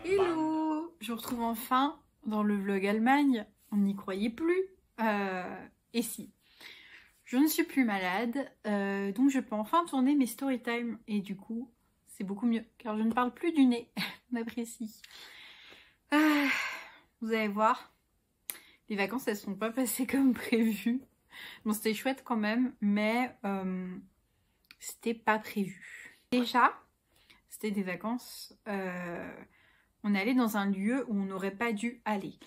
Hello, je vous retrouve enfin dans le vlog Allemagne. On n'y croyait plus. Et si, je ne suis plus malade, donc je peux enfin tourner mes story time. Et du coup, c'est beaucoup mieux, car je ne parle plus du nez. On apprécie. Vous allez voir, les vacances, elles sont pas passées comme prévu. Bon, c'était chouette quand même, mais c'était pas prévu. Déjà, c'était des vacances, on allait dans un lieu où on n'aurait pas dû aller.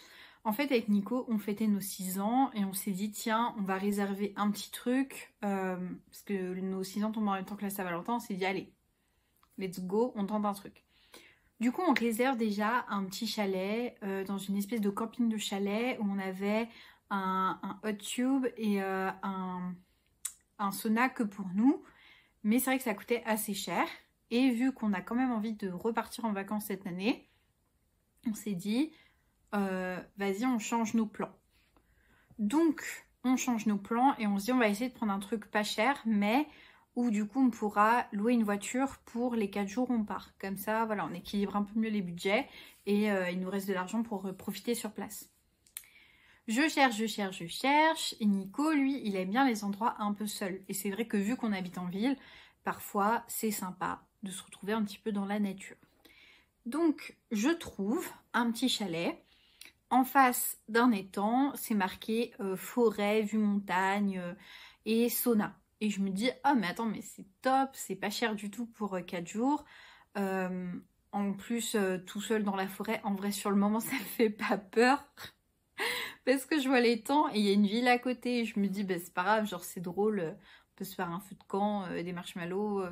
En fait, avec Nico, on fêtait nos 6 ans et on s'est dit, tiens, on va réserver un petit truc, parce que nos 6 ans tombent en même temps que la Saint-Valentin, on s'est dit, allez, let's go, on tente un truc. Du coup, on réserve déjà un petit chalet, dans une espèce de camping de chalet où on avait un hot tube et un sauna que pour nous. Mais c'est vrai que ça coûtait assez cher. Et vu qu'on a quand même envie de repartir en vacances cette année, on s'est dit, vas-y, on change nos plans. Donc, on change nos plans et on se dit, on va essayer de prendre un truc pas cher, mais où du coup, on pourra louer une voiture pour les 4 jours où on part. Comme ça, voilà, on équilibre un peu mieux les budgets et il nous reste de l'argent pour profiter sur place. Je cherche. Et Nico, lui, il aime bien les endroits un peu seuls. Et c'est vrai que vu qu'on habite en ville, parfois, c'est sympa de se retrouver un petit peu dans la nature. Donc, je trouve un petit chalet. En face d'un étang, c'est marqué forêt, vue montagne et sauna. Et je me dis, oh mais attends, mais c'est top, c'est pas cher du tout pour 4 jours. En plus, tout seul dans la forêt, en vrai, sur le moment, ça me fait pas peur. Parce que je vois l'étang et il y a une ville à côté. Et je me dis, bah, c'est pas grave, genre c'est drôle, on peut se faire un feu de camp, des marshmallows.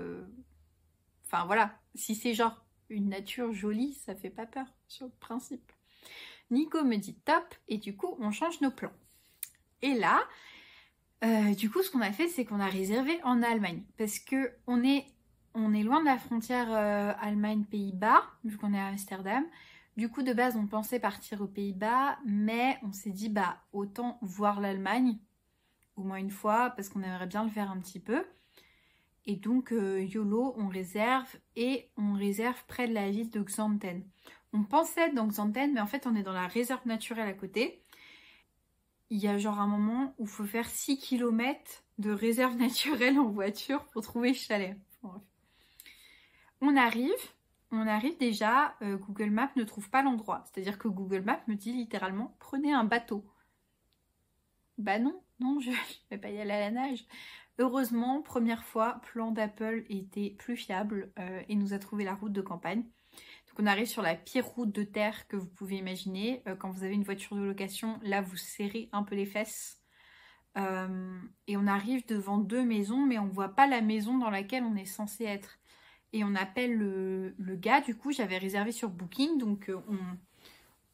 Enfin voilà, si c'est genre une nature jolie, ça fait pas peur sur le principe. Nico me dit top et du coup on change nos plans. Et là, du coup ce qu'on a fait c'est qu'on a réservé en Allemagne. Parce que on est loin de la frontière Allemagne-Pays-Bas, vu qu'on est à Amsterdam. Du coup de base on pensait partir aux Pays-Bas, mais on s'est dit bah autant voir l'Allemagne au moins une fois parce qu'on aimerait bien le faire un petit peu. Et donc YOLO, on réserve près de la ville de Xanten. On pensait être dans Xanten, mais en fait on est dans la réserve naturelle à côté. Il y a genre un moment où il faut faire 6 km de réserve naturelle en voiture pour trouver le chalet. Bref. On arrive déjà, Google Maps ne trouve pas l'endroit. C'est-à-dire que Google Maps me dit littéralement, prenez un bateau. Bah non, je vais pas y aller à la nage. Heureusement, première fois, plan d'Apple était plus fiable et nous a trouvé la route de campagne. Donc on arrive sur la pire route de terre que vous pouvez imaginer. Quand vous avez une voiture de location, là vous serrez un peu les fesses. Et on arrive devant 2 maisons, mais on voit pas la maison dans laquelle on est censé être. Et on appelle le gars, du coup j'avais réservé sur Booking, donc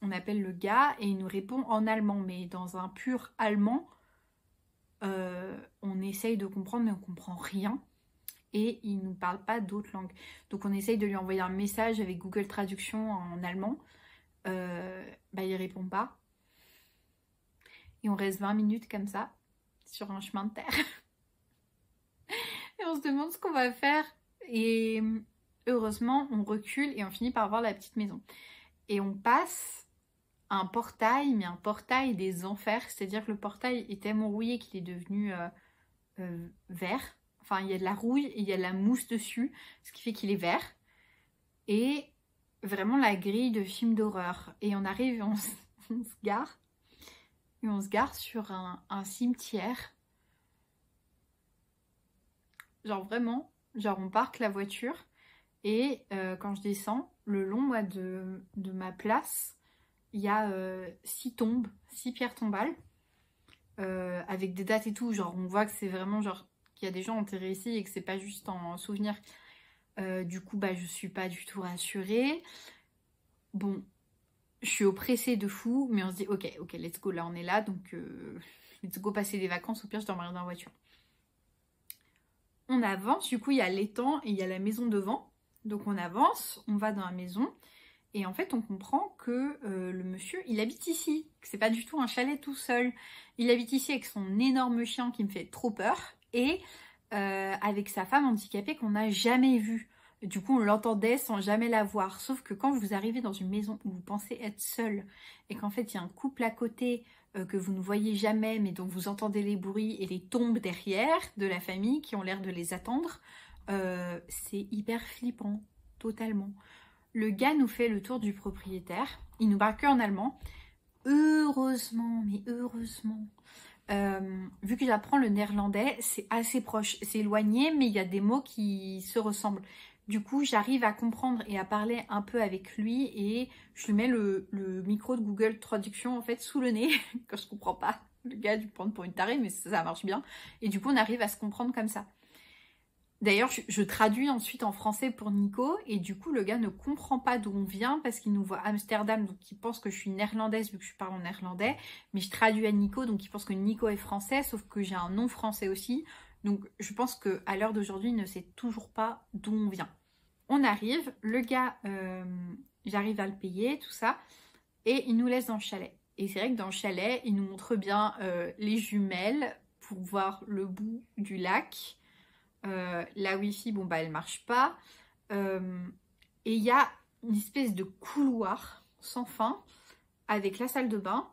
on appelle le gars et il nous répond en allemand, mais dans un pur allemand. On essaye de comprendre mais on comprend rien et il nous parle pas d'autres langues, donc on essaye de lui envoyer un message avec Google Traduction en allemand. Bah il répond pas et on reste 20 minutes comme ça sur un chemin de terre et on se demande ce qu'on va faire et heureusement on recule et on finit par voir la petite maison et on passe un portail, mais un portail des enfers, c'est-à-dire que le portail est tellement rouillé qu'il est devenu vert. Enfin, il y a de la rouille et il y a de la mousse dessus, ce qui fait qu'il est vert. Et vraiment la grille de film d'horreur. Et on arrive et on se gare. Et on se gare sur un cimetière. Genre vraiment, genre on parque la voiture. Et quand je descends, le long moi, de ma place, il y a 6 tombes, 6 pierres tombales, avec des dates et tout. Genre, on voit que c'est vraiment genre qu'il y a des gens enterrés ici et que c'est pas juste en souvenir. Du coup, bah, je suis pas du tout rassurée. Bon, je suis oppressée de fou, mais on se dit, ok, let's go, là on est là, donc let's go passer des vacances. Au pire, je dormirai dans la voiture. On avance, du coup, il y a l'étang et il y a la maison devant. Donc, on avance, on va dans la maison. Et en fait, on comprend que le monsieur, il habite ici. Que c'est pas du tout un chalet tout seul. Il habite ici avec son énorme chien qui me fait trop peur. Et avec sa femme handicapée qu'on n'a jamais vue. Du coup, on l'entendait sans jamais la voir. Sauf que quand vous arrivez dans une maison où vous pensez être seul et qu'en fait, il y a un couple à côté que vous ne voyez jamais, mais dont vous entendez les bruits et les tombes derrière de la famille qui ont l'air de les attendre, c'est hyper flippant, totalement. Le gars nous fait le tour du propriétaire. Il nous parle que en allemand. Heureusement, mais heureusement. Vu que j'apprends le néerlandais, c'est assez proche. C'est éloigné, mais il y a des mots qui se ressemblent. Du coup, j'arrive à comprendre et à parler un peu avec lui et je lui mets le micro de Google Traduction en fait sous le nez quand je comprends pas. Le gars a dû me prendre pour une tarée, mais ça marche bien. Et du coup, on arrive à se comprendre comme ça. D'ailleurs, je traduis ensuite en français pour Nico et du coup, le gars ne comprend pas d'où on vient parce qu'il nous voit à Amsterdam, donc il pense que je suis néerlandaise vu que je parle en néerlandais. Mais je traduis à Nico, donc il pense que Nico est français, sauf que j'ai un nom français aussi. Donc je pense qu'à l'heure d'aujourd'hui, il ne sait toujours pas d'où on vient. On arrive, le gars, j'arrive à le payer, tout ça, et il nous laisse dans le chalet. Et c'est vrai que dans le chalet, il nous montre bien les jumelles pour voir le bout du lac. La wifi, bon bah elle marche pas. Et il y a une espèce de couloir sans fin avec la salle de bain,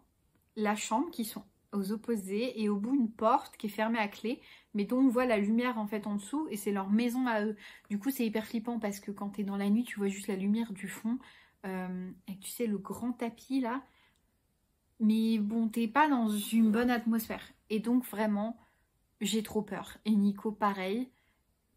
la chambre qui sont aux opposés et au bout une porte qui est fermée à clé mais dont on voit la lumière en fait en dessous et c'est leur maison à eux. Du coup c'est hyper flippant parce que quand t'es dans la nuit tu vois juste la lumière du fond et tu sais le grand tapis là, mais bon t'es pas dans une bonne atmosphère et donc vraiment j'ai trop peur. Et Nico pareil.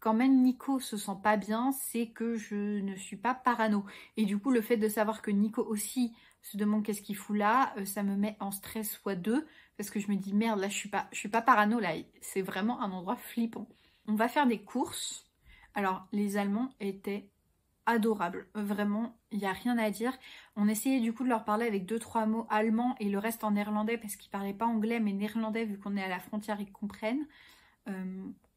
Quand même Nico se sent pas bien, c'est que je ne suis pas parano. Et du coup, le fait de savoir que Nico aussi se demande qu'est-ce qu'il fout là, ça me met en stress x2. Parce que je me dis, merde, là, je suis pas parano, là. C'est vraiment un endroit flippant. On va faire des courses. Alors, les Allemands étaient adorables. Vraiment, il n'y a rien à dire. On essayait du coup de leur parler avec 2-3 mots allemands et le reste en néerlandais parce qu'ils parlaient pas anglais, mais néerlandais, vu qu'on est à la frontière, ils comprennent.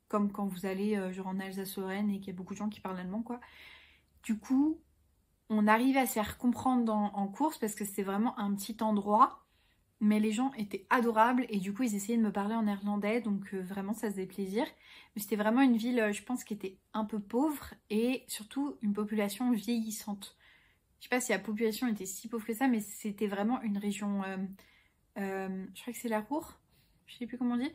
Comme quand vous allez genre en Alsace-Lorraine et qu'il y a beaucoup de gens qui parlent allemand quoi. Du coup, on arrive à se faire comprendre en course parce que c'était vraiment un petit endroit, mais les gens étaient adorables et du coup ils essayaient de me parler en néerlandais, donc vraiment ça faisait plaisir. Mais c'était vraiment une ville, je pense, qui était un peu pauvre et surtout une population vieillissante. Je sais pas si la population était si pauvre que ça, mais c'était vraiment une région, je crois que c'est la Ruhr, je sais plus comment on dit.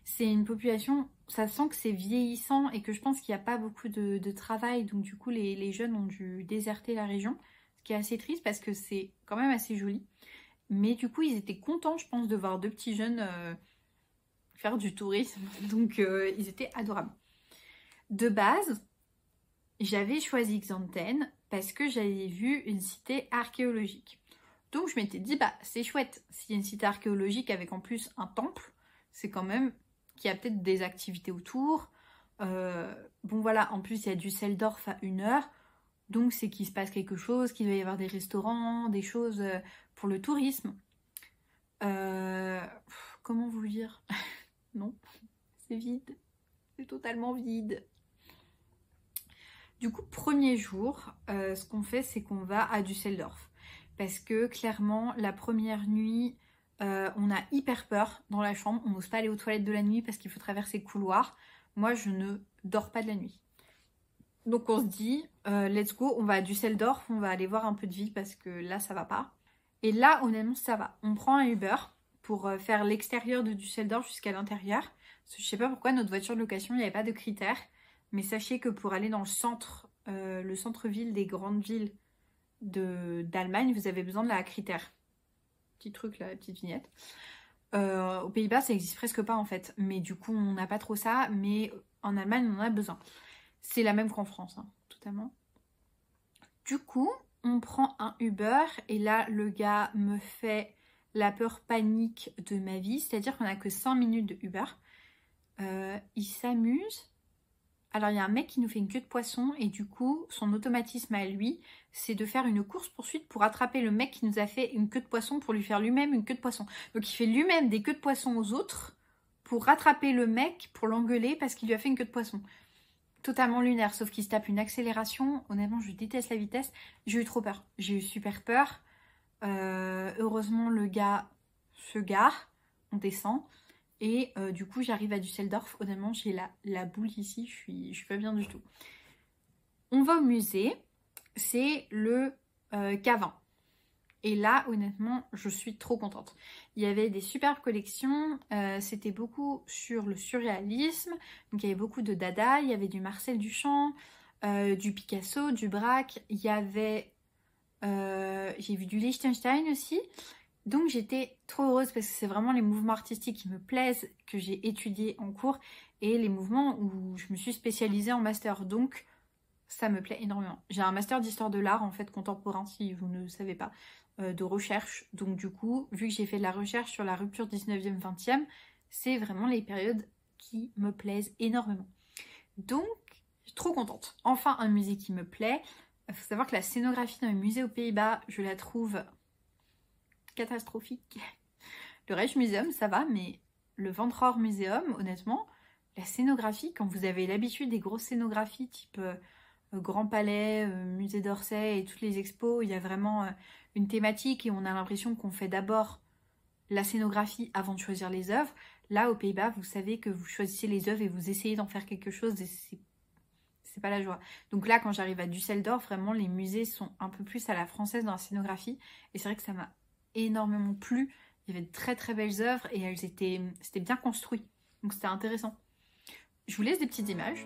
C'est une population, ça sent que c'est vieillissant et que je pense qu'il n'y a pas beaucoup de travail. Donc du coup, les jeunes ont dû déserter la région. Ce qui est assez triste parce que c'est quand même assez joli. Mais du coup, ils étaient contents, je pense, de voir deux petits jeunes faire du tourisme. Donc ils étaient adorables. De base, j'avais choisi Xanten parce que j'avais vu une cité archéologique. Donc je m'étais dit, bah c'est chouette. S'il y a une cité archéologique avec en plus un temple, c'est quand même qu'il y a peut-être des activités autour. Bon voilà, en plus il y a Düsseldorf à 1 heure, donc c'est qu'il se passe quelque chose, qu'il doit y avoir des restaurants, des choses pour le tourisme. Comment vous dire? Non, c'est vide, c'est totalement vide. Du coup, premier jour, ce qu'on fait, c'est qu'on va à Düsseldorf. Parce que clairement, la première nuit, on a hyper peur dans la chambre. On n'ose pas aller aux toilettes de la nuit parce qu'il faut traverser le couloir. Moi, je ne dors pas de la nuit. Donc on se dit, let's go, on va à Düsseldorf, on va aller voir un peu de vie parce que là, ça va pas. Et là, honnêtement, ça va. On prend un Uber pour faire l'extérieur de Düsseldorf jusqu'à l'intérieur. Je sais pas pourquoi notre voiture de location, il n'y avait pas de critères. Mais sachez que pour aller dans le centre-ville des grandes villes d'Allemagne, vous avez besoin de la critère. Petit truc là, petite vignette. Aux Pays-Bas, ça existe presque pas en fait. Mais du coup, on n'a pas trop ça. Mais en Allemagne, on en a besoin. C'est la même qu'en France, hein, totalement. Du coup, on prend un Uber. Et là, le gars me fait la peur panique de ma vie. C'est-à-dire qu'on n'a que 5 minutes de Uber. Il s'amuse. Alors, il y a un mec qui nous fait une queue de poisson et du coup, son automatisme à lui, c'est de faire une course-poursuite pour attraper le mec qui nous a fait une queue de poisson pour lui faire lui-même une queue de poisson. Donc, il fait lui-même des queues de poisson aux autres pour rattraper le mec, pour l'engueuler parce qu'il lui a fait une queue de poisson. Totalement lunaire, sauf qu'il se tape une accélération. Honnêtement, je déteste la vitesse. J'ai eu trop peur. J'ai eu super peur. Heureusement, le gare se gare. On descend. Et du coup j'arrive à Düsseldorf, honnêtement j'ai la boule ici, je suis pas bien du tout. On va au musée, c'est le K20. Et là, honnêtement, je suis trop contente. Il y avait des superbes collections, c'était beaucoup sur le surréalisme, donc il y avait beaucoup de Dada, il y avait du Marcel Duchamp, du Picasso, du Braque, il y avait, j'ai vu du Liechtenstein aussi, donc j'étais trop heureuse parce que c'est vraiment les mouvements artistiques qui me plaisent, que j'ai étudié en cours, et les mouvements où je me suis spécialisée en master, donc ça me plaît énormément. J'ai un master d'histoire de l'art en fait contemporain, si vous ne savez pas, de recherche. Donc du coup, vu que j'ai fait de la recherche sur la rupture 19e, 20e, c'est vraiment les périodes qui me plaisent énormément. Donc, je suis trop contente. Enfin, un musée qui me plaît. Il faut savoir que la scénographie dans les musées aux Pays-Bas, je la trouve catastrophique. Le Rijksmuseum, ça va, mais le Vantror Museum, honnêtement, la scénographie, quand vous avez l'habitude des grosses scénographies type Grand Palais, Musée d'Orsay et toutes les expos, il y a vraiment une thématique et on a l'impression qu'on fait d'abord la scénographie avant de choisir les œuvres. Là, aux Pays-Bas, vous savez que vous choisissez les œuvres et vous essayez d'en faire quelque chose et c'est pas la joie. Donc là, quand j'arrive à Düsseldorf, vraiment, les musées sont un peu plus à la française dans la scénographie et c'est vrai que ça m'a énormément plu. Il y avait de très très belles œuvres et c'était bien construit. Donc c'était intéressant. Je vous laisse des petites images.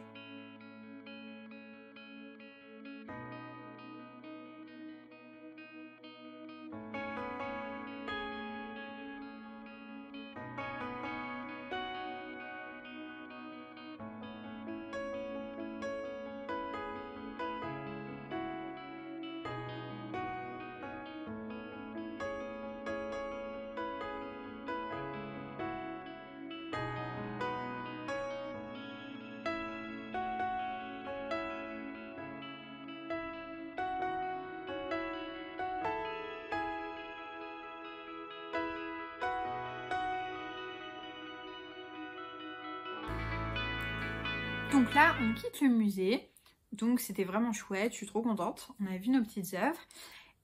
Donc là, on quitte le musée. Donc c'était vraiment chouette, je suis trop contente. On a vu nos petites œuvres.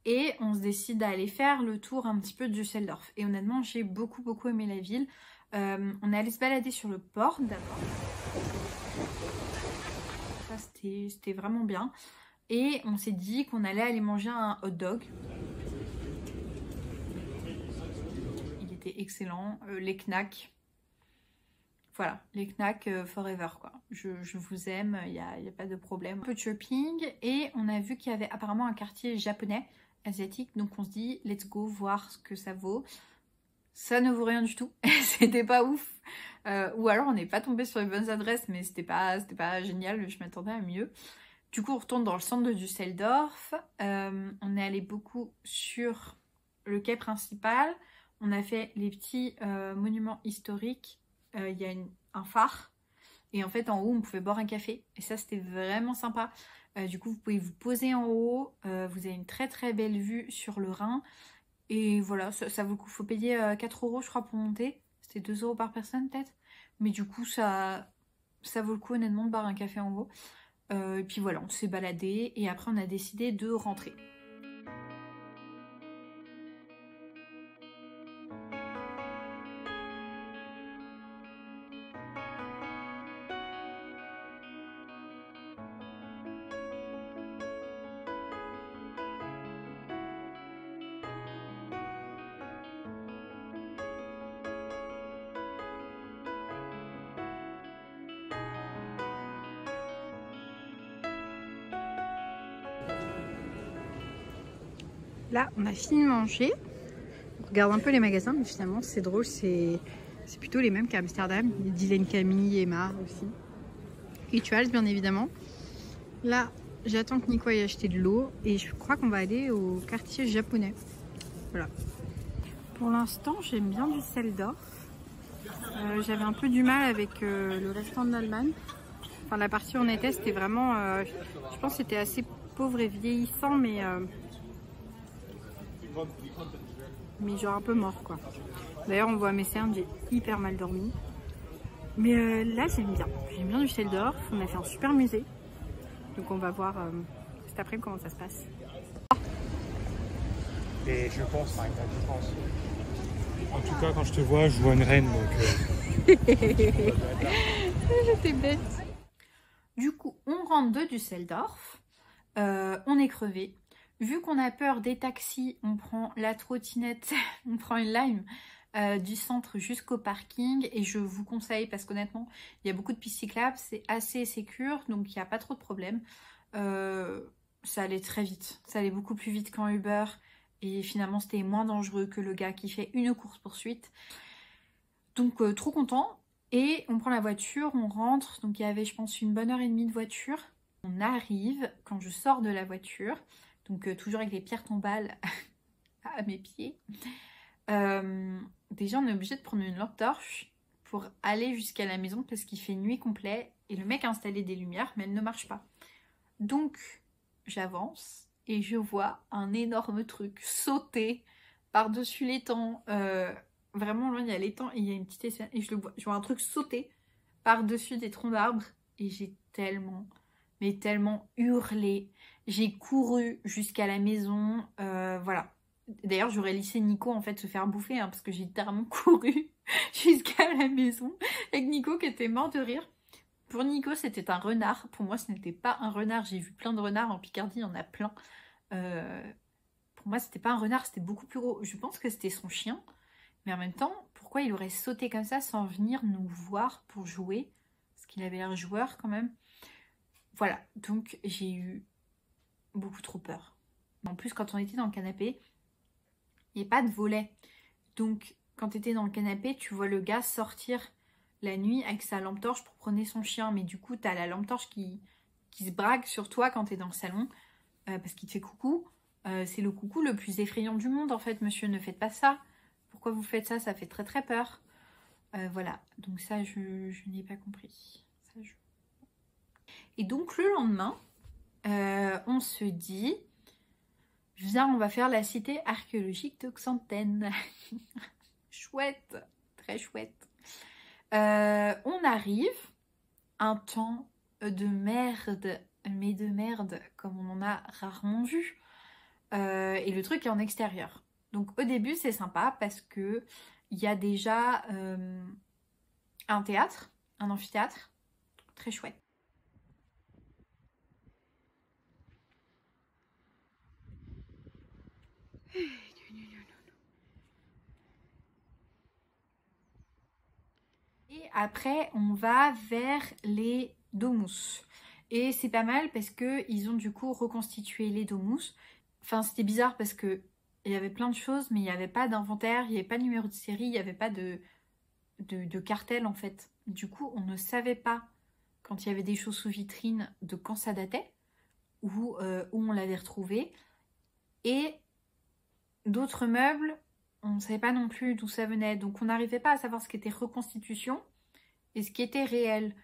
Et on se décide d'aller faire le tour un petit peu de Düsseldorf. Et honnêtement, j'ai beaucoup aimé la ville. On est allé se balader sur le port d'abord. Ça, c'était vraiment bien. Et on s'est dit qu'on allait aller manger un hot dog. Il était excellent. Les knacks. Voilà, les knacks forever quoi. Je vous aime, il n'y a pas de problème. Un peu de shopping et on a vu qu'il y avait apparemment un quartier japonais, asiatique. Donc on se dit, let's go voir ce que ça vaut. Ça ne vaut rien du tout, c'était pas ouf. Ou alors on n'est pas tombé sur les bonnes adresses, mais c'était pas génial, je m'attendais à mieux. Du coup on retourne dans le centre de Düsseldorf. On est allé beaucoup sur le quai principal. On a fait les petits monuments historiques. Il y a un phare et en fait en haut on pouvait boire un café et ça c'était vraiment sympa. Du coup vous pouvez vous poser en haut, vous avez une très belle vue sur le Rhin et voilà, ça vaut le coup. Faut payer 4 € je crois pour monter, c'était 2 € par personne peut-être, mais du coup ça vaut le coup honnêtement de boire un café en haut. Et puis voilà, on s'est baladé et après on a décidé de rentrer. Là, on a fini de manger. On regarde un peu les magasins, mais finalement, c'est drôle, c'est plutôt les mêmes qu'à Amsterdam. Il y a Dylan Camille, Emma aussi. Rituals, bien évidemment. Là, j'attends que Nico aille acheter de l'eau et je crois qu'on va aller au quartier japonais. Voilà. Pour l'instant, j'aime bien Düsseldorf. J'avais un peu du mal avec le restant de l'Allemagne. Enfin, la partie où on était, c'était vraiment... je pense que c'était assez pauvre et vieillissant, mais genre un peu mort, quoi. D'ailleurs, on voit mes cernes, j'ai hyper mal dormi. Mais là, j'aime bien. J'aime bien Düsseldorf. On a fait un super musée. Donc, on va voir cet après comment ça se passe. Et je pense. En tout cas, quand je te vois, je vois une reine. Donc, J'étais bête. Du coup, on rentre de Düsseldorf. On est crevé. Vu qu'on a peur des taxis, on prend la trottinette, on prend une Lime du centre jusqu'au parking. Et je vous conseille, parce qu'honnêtement, il y a beaucoup de pistes cyclables, c'est assez sécure, donc il n'y a pas trop de problème. Ça allait très vite. Ça allait beaucoup plus vite qu'en Uber. Et finalement, c'était moins dangereux que le gars qui fait une course-poursuite. Donc, trop content. Et on prend la voiture, on rentre. Donc, il y avait, je pense, une bonne heure et demie de voiture. On arrive, quand je sors de la voiture, donc toujours avec les pierres tombales à mes pieds. Déjà, on est obligé de prendre une lampe torche pour aller jusqu'à la maison parce qu'il fait nuit complet. Et le mec a installé des lumières, mais elles ne marchent pas. Donc, j'avance et je vois un énorme truc sauter par-dessus l'étang. Vraiment, loin, il y a l'étang et il y a une petite escalier. Et je vois un truc sauter par-dessus des troncs d'arbres. Et j'ai tellement, mais tellement hurlé. J'ai couru jusqu'à la maison. Voilà. D'ailleurs, j'aurais laissé Nico en fait se faire bouffer hein, parce que j'ai littéralement couru jusqu'à la maison avec Nico qui était mort de rire. Pour Nico, c'était un renard. Pour moi, ce n'était pas un renard. J'ai vu plein de renards en Picardie, il y en a plein. Pour moi, c'était pas un renard, c'était beaucoup plus gros. Je pense que c'était son chien. Mais en même temps, pourquoi il aurait sauté comme ça sans venir nous voir pour jouer? Parce qu'il avait l'air joueur quand même. Voilà, donc j'ai eu beaucoup trop peur. En plus, quand on était dans le canapé, il n'y a pas de volet. Donc, quand tu étais dans le canapé, tu vois le gars sortir la nuit avec sa lampe torche pour promener son chien. Mais du coup, tu as la lampe torche qui se braque sur toi quand tu es dans le salon parce qu'il te fait coucou. C'est le coucou le plus effrayant du monde, en fait. Monsieur, ne faites pas ça. Pourquoi vous faites ça? Ça fait très très peur. Voilà, donc ça, je n'ai pas compris. Ça, Et donc, le lendemain, on se dit... Viens, on va faire la cité archéologique de Xanten. Chouette, très chouette. On arrive, un temps de merde, mais de merde, comme on en a rarement vu. Et le truc est en extérieur. Donc au début, c'est sympa parce que il y a déjà un théâtre, un amphithéâtre, très chouette. Et après, on va vers les domus. Et c'est pas mal parce qu'ils ont du coup reconstitué les domus. Enfin, c'était bizarre parce que il y avait plein de choses, mais il n'y avait pas d'inventaire, il n'y avait pas de numéro de série, il n'y avait pas de cartel en fait. Du coup, on ne savait pas quand il y avait des choses sous vitrine de quand ça datait ou où on l'avait retrouvé. Et d'autres meubles, on ne savait pas non plus d'où ça venait. Donc on n'arrivait pas à savoir ce qu'était reconstitution et ce qui était réel.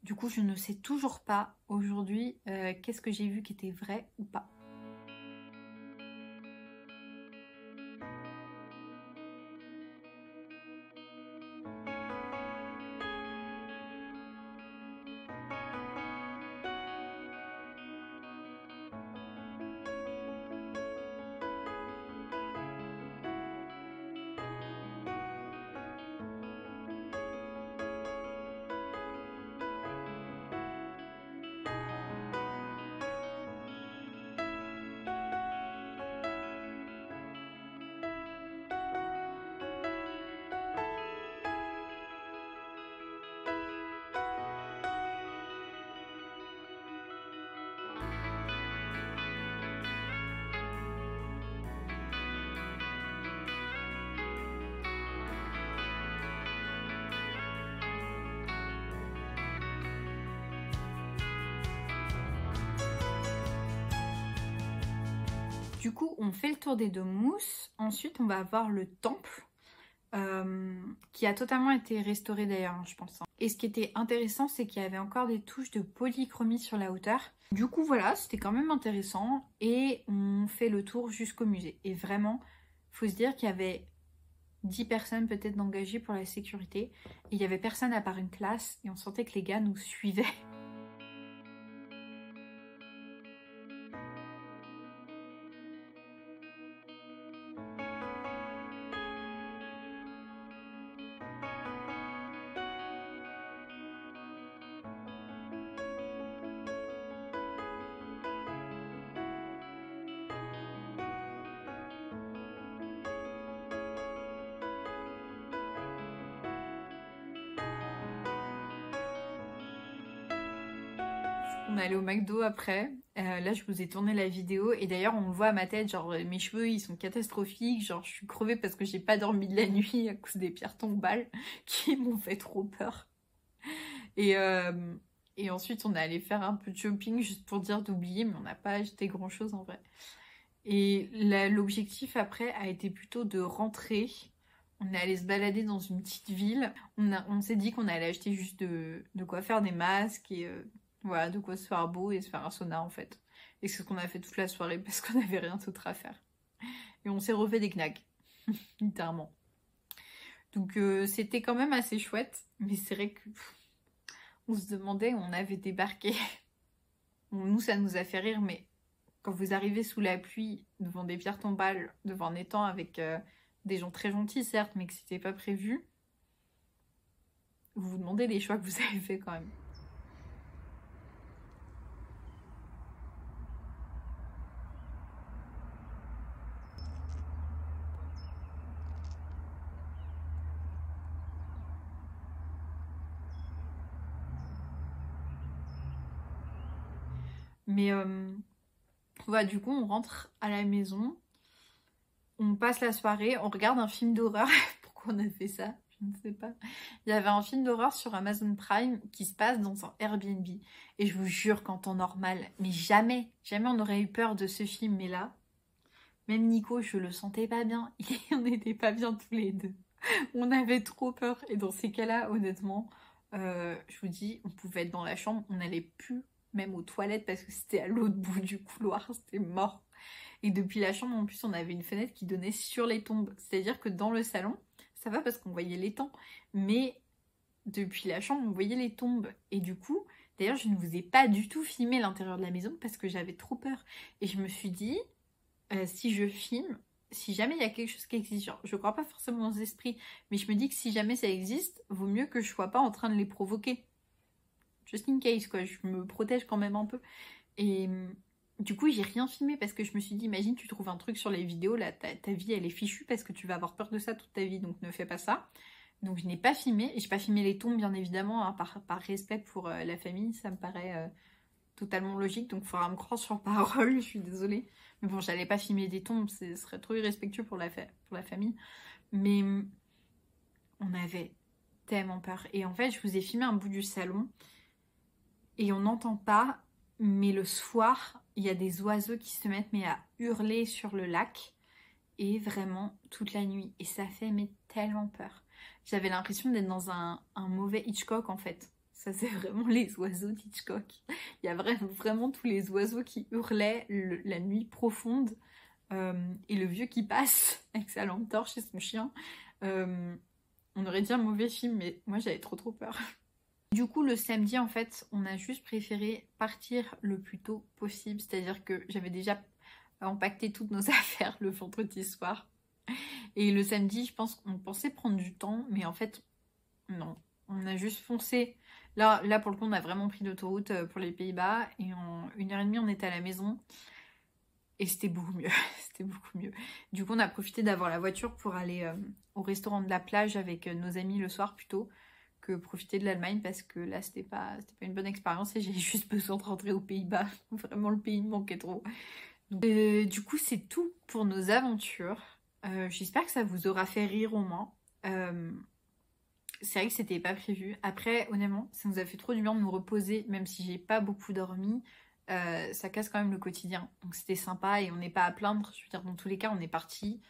Du coup, je ne sais toujours pas aujourd'hui qu'est-ce que j'ai vu qui était vrai ou pas. Du coup, on fait le tour des domus. Ensuite, on va voir le temple, qui a totalement été restauré d'ailleurs, je pense. Et ce qui était intéressant, c'est qu'il y avait encore des touches de polychromie sur la hauteur. Du coup, voilà, c'était quand même intéressant. Et on fait le tour jusqu'au musée. Et vraiment, il faut se dire qu'il y avait 10 personnes peut-être d'engagées pour la sécurité. Et il n'y avait personne à part une classe. Et on sentait que les gars nous suivaient. est allé au McDo après. Là, je vous ai tourné la vidéo. Et d'ailleurs, on le voit à ma tête, genre mes cheveux, ils sont catastrophiques. Genre, je suis crevée parce que j'ai pas dormi de la nuit à cause des pierres tombales qui m'ont fait trop peur. Et, et ensuite, on est allé faire un peu de shopping juste pour dire d'oublier, mais on n'a pas acheté grand-chose en vrai. Et l'objectif après a été plutôt de rentrer. On est allé se balader dans une petite ville. On s'est dit qu'on allait acheter juste de quoi faire des masques et voilà, de quoi se faire beau et se faire un sauna en fait. Et c'est ce qu'on a fait toute la soirée parce qu'on n'avait rien d'autre à faire. Et on s'est refait des knacks, littéralement. Donc c'était quand même assez chouette, mais c'est vrai que on se demandait où on avait débarqué. Bon, nous, ça nous a fait rire, mais quand vous arrivez sous la pluie, devant des pierres tombales, devant un étang avec des gens très gentils, certes, mais que c'était pas prévu, vous vous demandez les choix que vous avez fait quand même. Mais voilà, du coup, on rentre à la maison, on passe la soirée, on regarde un film d'horreur. Pourquoi on a fait ça? Je ne sais pas. Il y avait un film d'horreur sur Amazon Prime qui se passe dans un Airbnb. Et je vous jure qu'en temps normal, mais jamais on n'aurait eu peur de ce film. Mais là, même Nico, je le sentais pas bien. Et on n'était pas bien tous les deux. On avait trop peur. Et dans ces cas-là, honnêtement, je vous dis, on pouvait être dans la chambre, on n'allait plus même aux toilettes parce que c'était à l'autre bout du couloir, c'était mort. Et depuis la chambre, en plus, on avait une fenêtre qui donnait sur les tombes. C'est-à-dire que dans le salon, ça va parce qu'on voyait l'étang. Mais depuis la chambre, on voyait les tombes. Et du coup, d'ailleurs, je ne vous ai pas du tout filmé l'intérieur de la maison parce que j'avais trop peur. Et je me suis dit, si je filme, si jamais il y a quelque chose qui existe, genre, je crois pas forcément aux esprits, mais je me dis que si jamais ça existe, vaut mieux que je sois pas en train de les provoquer. Just in case, quoi, je me protège quand même un peu. Et du coup, j'ai rien filmé parce que je me suis dit, imagine, tu trouves un truc sur les vidéos, là, ta vie, elle est fichue parce que tu vas avoir peur de ça toute ta vie, donc ne fais pas ça. Donc je n'ai pas filmé, et j'ai pas filmé les tombes, bien évidemment, hein, par respect pour la famille, ça me paraît totalement logique, donc il faudra me croire sur parole, je suis désolée. Mais bon, j'allais pas filmer des tombes, ce serait trop irrespectueux pour la famille. Mais on avait tellement peur. Et en fait, je vous ai filmé un bout du salon, et on n'entend pas, mais le soir, il y a des oiseaux qui se mettent à hurler sur le lac, et vraiment toute la nuit. Et ça fait tellement peur. J'avais l'impression d'être dans un mauvais Hitchcock en fait. Ça c'est vraiment les oiseaux d'Hitchcock. Il y a vraiment tous les oiseaux qui hurlaient la nuit profonde. Et le vieux qui passe avec sa lampe torche et son chien. On aurait dit un mauvais film, mais moi j'avais trop peur. Du coup, le samedi, en fait, on a juste préféré partir le plus tôt possible. C'est-à-dire que j'avais déjà empaqueté toutes nos affaires le vendredi soir. Et le samedi, je pense qu'on pensait prendre du temps, mais en fait, non. On a juste foncé. Là pour le coup, on a vraiment pris l'autoroute pour les Pays-Bas. Et en 1h30, on était à la maison. Et c'était beaucoup mieux. C'était beaucoup mieux. Du coup, on a profité d'avoir la voiture pour aller au restaurant de la plage avec nos amis le soir plutôt que profiter de l'Allemagne parce que là, c'était pas une bonne expérience et j'ai juste besoin de rentrer aux Pays-Bas. Vraiment, le pays me manquait trop. Donc, du coup, c'est tout pour nos aventures. J'espère que ça vous aura fait rire au moins. C'est vrai que c'était pas prévu. Après, honnêtement, ça nous a fait trop du bien de nous reposer, même si j'ai pas beaucoup dormi. Ça casse quand même le quotidien. Donc c'était sympa et on n'est pas à plaindre. Je veux dire, dans tous les cas, on est parti.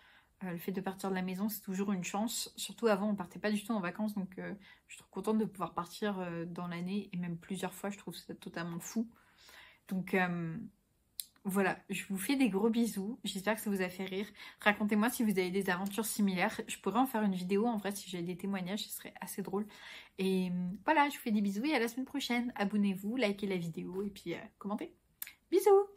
Le fait de partir de la maison, c'est toujours une chance. Surtout avant, on partait pas du tout en vacances. Donc je suis trop contente de pouvoir partir dans l'année et même plusieurs fois. Je trouve ça totalement fou. Donc voilà, je vous fais des gros bisous, j'espère que ça vous a fait rire. Racontez-moi si vous avez des aventures similaires, je pourrais en faire une vidéo en vrai si j'ai des témoignages, ce serait assez drôle. Et voilà, je vous fais des bisous et à la semaine prochaine. Abonnez-vous, likez la vidéo et puis commentez. Bisous!